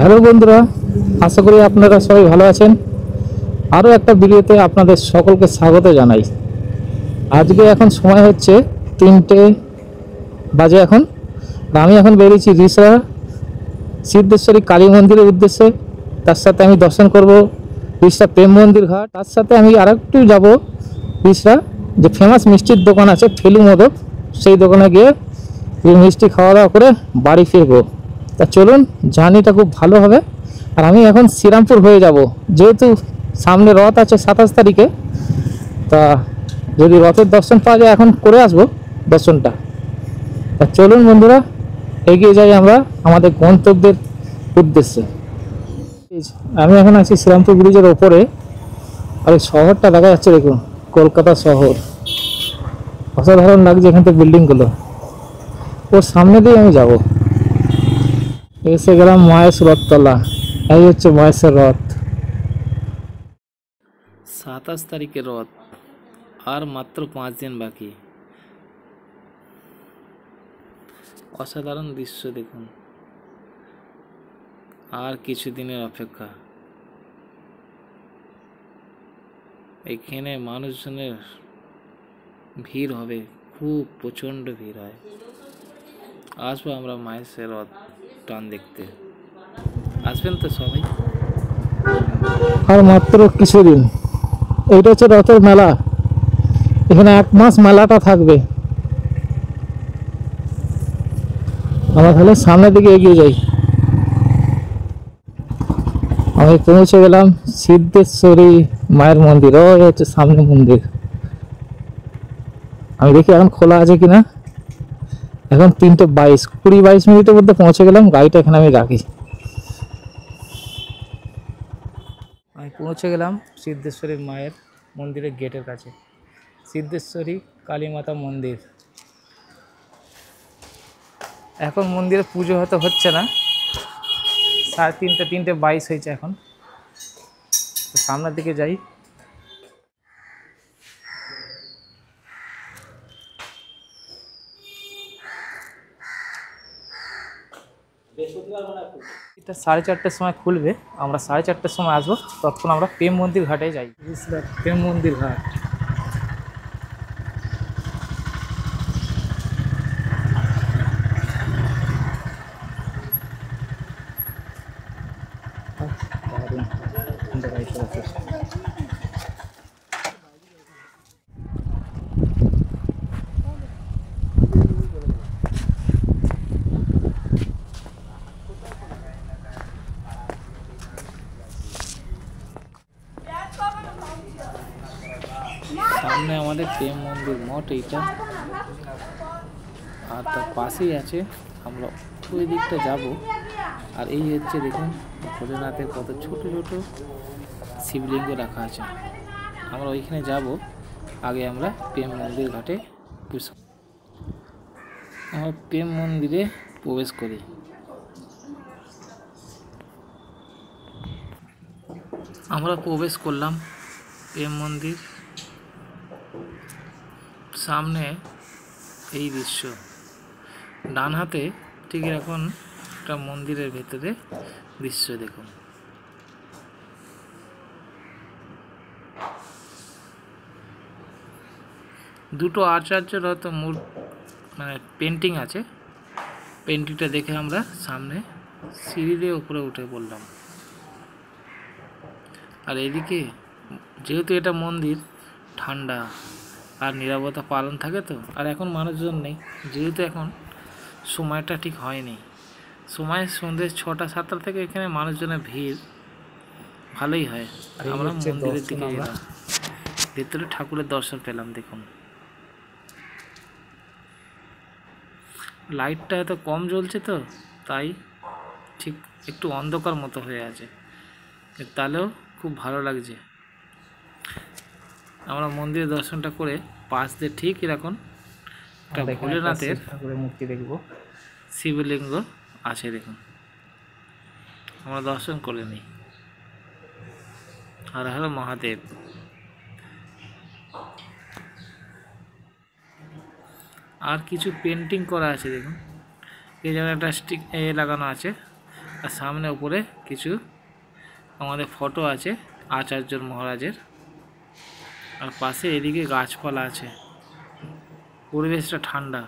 Hello বন্ধুরা, আশা করি আপনারা সবাই ভালো আছেন। আরও একটা ভিডিওতে আপনাদের সকলকে স্বাগত জানাই। আজকে এখন সময় হচ্ছে 3টে বাজে এখন। আমি এখন বেরিয়েছি রিসরা সিদ্ধেশ্বরী কালী মন্দিরের উদ্দেশ্যে। তার সাথে আমি দর্শন করব রিসরা প্রেম মন্দির ঘাট। তার সাথে আমি আর একটু যাবো রিসরা যে ফেমাস মিষ্টির দোকান আছে ফেলু মোদক, সেই দোকানে গিয়ে মিষ্টি খাওয়া দাওয়া করে বাড়ি ফিরবো। তা চলুন, জার্নিটা খুব ভালো হবে। আর আমি এখন শ্রীরামপুর হয়ে যাব, যেহেতু সামনে রথ আছে 27 তারিখে। তা যদি রথের দর্শন পাওয়া যায় এখন করে আসবো দর্শনটা। তা চলুন বন্ধুরা, এগিয়ে যাই আমরা আমাদের গন্তব্যের উদ্দেশ্যে। আমি এখন আছি শ্রীরামপুর ব্রিজের ওপরে, আর এই শহরটা দেখা যাচ্ছে, দেখুন কলকাতা শহর। অসাধারণ লাগছে এখান থেকে বিল্ডিংগুলো। ওর সামনে দিয়ে আমি যাব। এসে গেলাম মায়ের রথতলা। এই হচ্ছে মায়ের রথ। 27 তারিখে রথ, আর মাত্র 5 দিন বাকি। অসাধারণ দৃশ্য দেখুন, আর কিছু দিনের অপেক্ষা। এখানে মানুষজনের ভিড় হবে, খুব প্রচণ্ড ভিড় হয়। আসবো আমরা মায়ের রথ টান দেখতে, আসবেন তো সবাই? আর মাত্র কিছুদিন। এইটা হচ্ছে রথের মেলা। এখানে 1 মাস মেলাটা থাকবে। আমরা তাহলে সামনের দিকে এগিয়ে যাই। আমি পৌঁছে গেলাম সিদ্ধেশ্বরী মায়ের মন্দির। ও হচ্ছে সামনে মন্দির। আমি দেখি এখন খোলা আছে কিনা। এখন 3:22, 20-22 মিনিটের মধ্যে পৌঁছে গেলাম। গাড়িটা এখানে আমি রাখি। আমি পৌঁছে গেলাম সিদ্ধেশ্বরী মায়ের মন্দিরের গেটের কাছে। সিদ্ধেশ্বরী কালী মাতা মন্দির। এখন মন্দিরে পুজো হয়তো হচ্ছে না, 3:30, 3:22 হয়েছে এখন। তো সামনের দিকে যাই। এটা 4:30টার সময় খুলবে। আমরা 4:30টার সময় আসবো। ততক্ষণ আমরা প্রেম মন্দির ঘাটে যাই। প্রেম মন্দির ঘাট। সামনে আমাদের প্রেম মন্দির মঠ এইটা, আর তার পাশেই আছে। আমরা ওই দিকটা যাব। আর এই হচ্ছে দেখুন ভোলেনাথের কত ছোট ছোট শিবলিঙ্গ রাখা আছে। আমরা ওইখানে যাব। আগে আমরা প্রেম মন্দির ঘাটে আমরা প্রেম মন্দিরে প্রবেশ করি। আমরা প্রবেশ করলাম প্রেম মন্দির। সামনে এই দৃশ্য, ডান হাতে ঠিক এখন একটা মন্দিরের ভেতরে দৃশ্য দেখুন। দুটো আচার্যের হয়তো মানে পেন্টিং আছে। পেন্টিংটা দেখে আমরা সামনে সিঁড়ি দিয়ে উপরে উঠে পড়লাম। আর এদিকে যেহেতু এটা মন্দির, ঠান্ডা আর নিরাপত্তা পালন থাকে তো। আর এখন মানুষজন নেই, যেহেতু এখন সময়টা ঠিক হয়নি। সময় সন্ধ্যে 6টা-7টা থেকে এখানে মানুষজনের ভিড় ভালোই হয়। আমরা মন্দিরের দিকে গেলাম, ভেতরে ঠাকুরের দর্শন পেলাম। দেখুন লাইটটা এত কম জ্বলছে তো, তাই ঠিক একটু অন্ধকার মতো হয়ে আছে, তাহলেও খুব ভালো লাগছে। আমরা মন্দিরে দর্শনটা করে পাশ দিয়ে ঠিক এরকম একটা ভোলেনাথের মূর্তি দেখব, শিবলিঙ্গ আছে দেখুন। আমরা দর্শন করে নিই। হর হর মহাদেব। আর কিছু পেন্টিং করা আছে দেখুন। এই জায়গায় একটা স্টিক লাগানো আছে, আর সামনে উপরে কিছু আমাদের ফটো আছে আচার্য মহারাজের, আর পাশে এদিকে গাছপালা আছে, পরিবেশটা ঠান্ডা,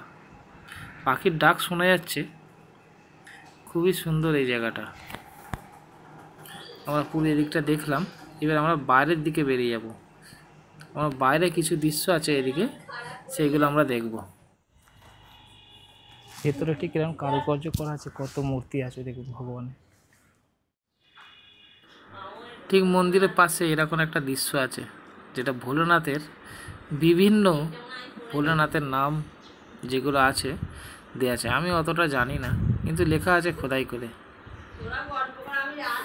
পাখির ডাক শোনা যাচ্ছে, খুবই সুন্দর এই জায়গাটা। আমরা পুরো এদিকটা দেখলাম, এবার আমরা বাইরের দিকে বেরিয়ে যাব। আমার বাইরে কিছু দৃশ্য আছে এদিকে, সেইগুলো আমরা দেখব। ভেতরে ঠিক এরকম কারুকার্য করা আছে, কত মূর্তি আছে দেখুন ভগবানের। ঠিক মন্দিরের পাশে এরকম একটা দৃশ্য আছে, যেটা ভোলেনাথের বিভিন্ন ভোলেনাথের নাম যেগুলো আছে দেওয়া আছে। আমি অতটা জানি না, কিন্তু লেখা আছে খোদাই করে।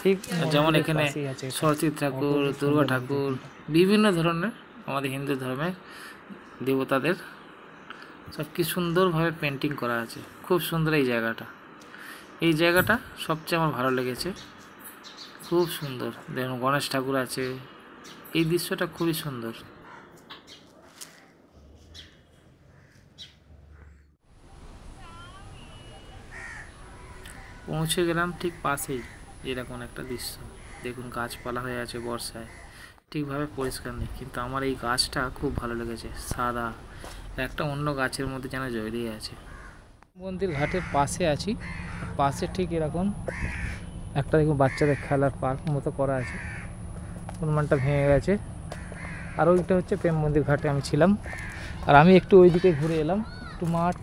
ঠিক যেমন এখানে সরস্বতী ঠাকুর, দুর্গা ঠাকুর, বিভিন্ন ধরনের আমাদের হিন্দু ধর্মের দেবতাদের সব কি সুন্দরভাবে পেন্টিং করা আছে। খুব সুন্দর এই জায়গাটা। এই জায়গাটা সবচেয়ে আমার ভালো লেগেছে, খুব সুন্দর। দেখুন গণেশ ঠাকুর আছে, এই দৃশ্যটা খুবই সুন্দর। পৌঁছে গেলাম ঠিক পাশেই এরকম একটা দৃশ্য। দেখুন গাছপালা হয়ে আছে, বর্ষায় ঠিকভাবে পরিষ্কার নেই, কিন্তু আমার এই গাছটা খুব ভালো লেগেছে, সাদা, একটা অন্য গাছের মধ্যে যেন জড়িয়ে আছে। মন্দির ঘাটের পাশে আছি, পাশে ঠিক এরকম একটা দেখুন বাচ্চাদের খেলার পার্ক মতো করা আছে, হনুমানটা ভেঙে গেছে। আর ওইটা হচ্ছে প্রেম মন্দির ঘাটে আমি ছিলাম, আর আমি একটু ওইদিকে ঘুরে এলাম, একটু মাঠ,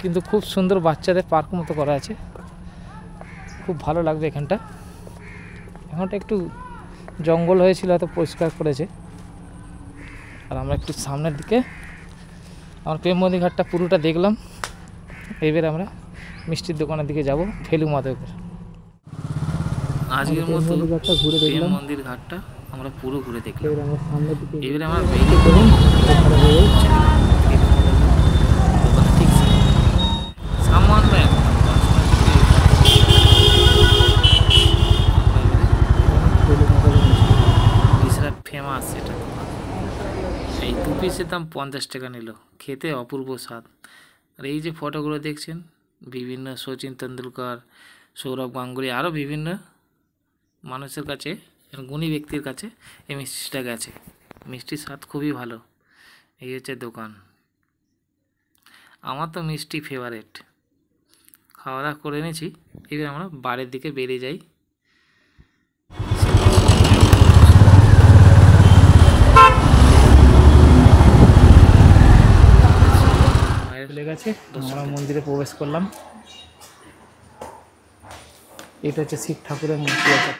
কিন্তু খুব সুন্দর বাচ্চাদের পার্ক মতো করা আছে, খুব ভালো লাগবে এখানটা। এখানটা একটু জঙ্গল হয়েছিল, হয়তো পরিষ্কার করেছে। আর আমরা একটু সামনের দিকে আমার প্রেম মন্দির ঘাটটা পুরোটা দেখলাম। এবার আমরা মিষ্টির দোকানের দিকে যাব, ফেলু মাধবের। আজকের মতো ঘুরে দেখলাম মন্দির ঘাটটা আমরা পুরো ঘুরে দেখলাম। এবারে আমরা বেরিয়ে পড়লাম ঠিক সামান্য বিশাল ফেমাস এটা। এই দু পিসের দাম 50 টাকা নিল, খেতে অপূর্ব স্বাদ। আর এই যে ফটোগুলো দেখছেন, বিভিন্ন সচিন তেন্ডুলকর, সৌরভ গাঙ্গুলি, আরও বিভিন্ন মানুষের কাছে, গুণী ব্যক্তির কাছে এই মিষ্টিটা গেছে। মিষ্টির স্বাদ খুবই ভালো। এই হচ্ছে দোকান। আমার তো মিষ্টি ফেভারেট। খাওয়া দাওয়া করে নিয়েছি, এবার আমরা বাড়ির দিকে বেরিয়ে যাই। চলে গেছে, আমরা মন্দিরে প্রবেশ করলাম। এটা হচ্ছে শিব ঠাকুরের মূর্তি আছে।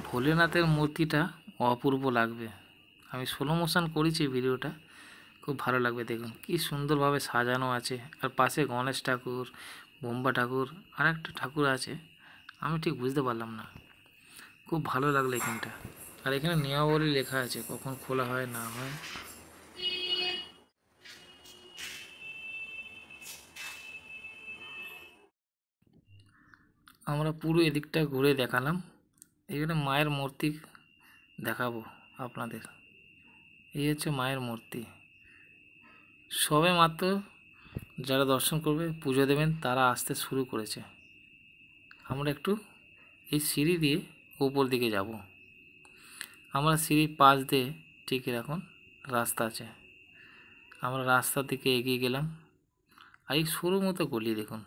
ভোলেনাথের মূর্তিটা অপূর্ব লাগবে। আমি স্লো মোশন করেছি ভিডিওটা, খুব ভালো লাগবে। দেখুন কি সুন্দরভাবে সাজানো আছে, আর পাশে গণেশ ঠাকুর, বোম্বা ঠাকুর, আর একটা ঠাকুর আছে, আমি ঠিক বুঝতে পারলাম না। খুব ভালো লাগলো এখানটা। আর এখানে নিয়মাবলী লেখা আছে, কখন খোলা হয় না হয়। আমরা পুরো এদিকটা ঘুরে দেখালাম। এখানে মায়ের মূর্তি দেখাবো আপনাদের। এই হচ্ছে মায়ের মূর্তি। সবে মাত্র যারা দর্শন করবে, পুজো দেবেন, তারা আসতে শুরু করেছে। আমরা একটু এই সিঁড়ি দিয়ে উপর দিকে যাব। আমরা সিঁড়ির পাশ দিয়ে ঠিক এরকম রাস্তা আছে, আমরা রাস্তার দিকে এগিয়ে গেলাম। আর এই সরু মতো গলি দেখুন,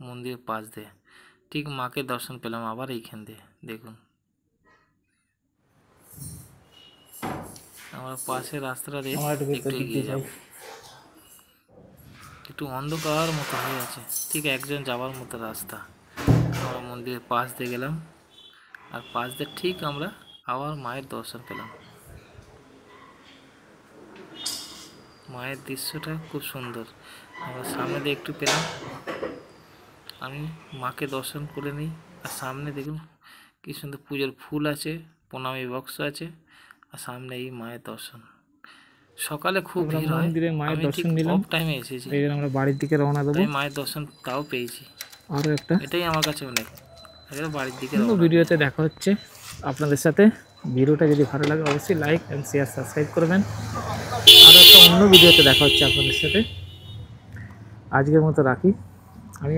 মন্দিরের পাশ দিয়ে ঠিক মাকে দর্শন পেলাম আবার এইখান দিয়ে। দেখুন আমরা পাশের রাস্তাটা দিয়ে একটু এগিয়ে যাব। একটু অন্ধকার মতো হয়ে আছে, ঠিক একজন যাওয়ার মতো রাস্তা। আমরা মন্দিরের পাশ দিয়ে গেলাম, আর পাশ দিয়ে ঠিক আমরা আবার মায়ের দর্শন পেলাম। মায়ের দৃশ্যটা খুব সুন্দর। আমরা সামনে দিয়ে একটু পেলাম, আমি মাকে দর্শন করে নিই। আর সামনে দেখুন কি সুন্দর পুজোর ফুল আছে, প্রণামী বক্স আছে, আর সামনে এই মায়ের দর্শন। সকালে খুব ভিড় হয়, মায়ের দর্শন নিলাম, টাইমে এসেছি। এবার আমরা বাড়ির দিকে রওনা দেবো। মায়ের দর্শন তাও পেয়েছি, আরও একটা, এটাই আমার কাছে অনেক। এবার বাড়ির দিকে ভিডিওতে দেখা হচ্ছে আপনাদের সাথে। ভিডিওটা যদি ভালো লাগে অবশ্যই লাইক অ্যান্ড শেয়ার সাবস্ক্রাইব করবেন। আর একটা অন্য ভিডিওতে দেখা হচ্ছে আপনাদের সাথে। আজকের মতো রাখি। আমি